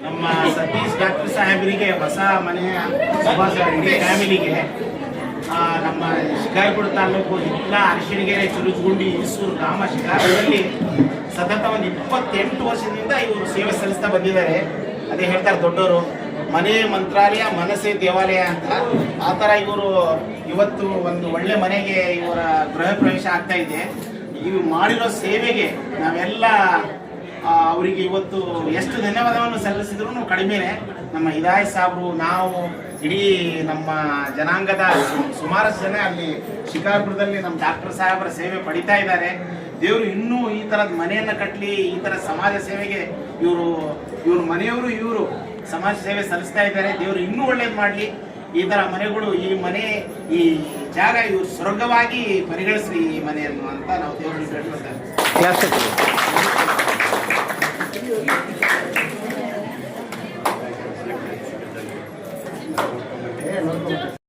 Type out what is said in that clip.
ನಮ್ಮ ಸತೀಶ್ ಡಾಕ್ಟರ್ ಸಾಹೇಬರಿಗೆ ಹೊಸ ಮನೆಯ ಇಡೀ ಫ್ಯಾಮಿಲಿಗೆ ನಮ್ಮ ಶಿಕಾರಿಪುರ ತಾಲೂಕು ಹಿತ್ಲ ಅರಶಿಣಗೆರೆ ಚುರುಚುಗುಂಡಿ ಈಸೂರು ಗ್ರಾಮ ಶಿಕಾರದಲ್ಲಿ ಸತತ ಒಂದು 28 ವರ್ಷದಿಂದ ಇವರು ಸೇವೆ ಸಲ್ಲಿಸ್ತಾ ಬಂದಿದ್ದಾರೆ. ಅದೇ ಹೇಳ್ತಾರೆ ದೊಡ್ಡವರು, ಮನೆ ಮಂತ್ರಾಲಯ ಮನಸ್ಸೇ ದೇವಾಲಯ ಅಂತ. ಆ ಥರ ಇವರು ಇವತ್ತು ಒಂದು ಒಳ್ಳೆ ಮನೆಗೆ ಇವರ ಗೃಹ ಪ್ರವೇಶ ಆಗ್ತಾ ಇದೆ. ಇವು ಮಾಡಿರೋ ಸೇವೆಗೆ ನಾವೆಲ್ಲ ಅವರಿಗೆ ಇವತ್ತು ಎಷ್ಟು ಧನ್ಯವಾದವನ್ನು ಸಲ್ಲಿಸಿದ್ರು ಕಡಿಮೆನೆ. ನಮ್ಮ ಹಿದಾಯತ್ ಸಾಬ್ರು, ನಾವು ಇಡೀ ನಮ್ಮ ಜನಾಂಗದ ಸುಮಾರಷ್ಟು ಜನ ಅಲ್ಲಿ ಶಿಕಾರ್ಪುರದಲ್ಲಿ ನಮ್ಮ ಡಾಕ್ಟರ್ ಸಾಹೇಬರ ಸೇವೆ ಪಡಿತಾ ಇದ್ದಾರೆ. ದೇವರು ಇನ್ನೂ ಈ ಥರದ ಮನೆಯನ್ನು ಕಟ್ಟಲಿ, ಈ ಥರ ಸಮಾಜ ಸೇವೆಗೆ ಇವರು ಮನೆಯವರು ಇವರು ಸಮಾಜ ಸೇವೆ ಸಲ್ಲಿಸ್ತಾ ಇದ್ದಾರೆ. ದೇವರು ಇನ್ನೂ ಒಳ್ಳೇದು ಮಾಡಲಿ. ಈ ಥರ ಮನೆಗಳು, ಈ ಜಾಗ ಇವರು ಸ್ವರ್ಗವಾಗಿ ಪರಿಗಣಿಸ್ಲಿ ಈ ಮನೆಯನ್ನು ಅಂತ ನಾವು ದೇವರಲ್ಲಿ ಬೇಡ್ಕೊಳ್ತೇವೆ.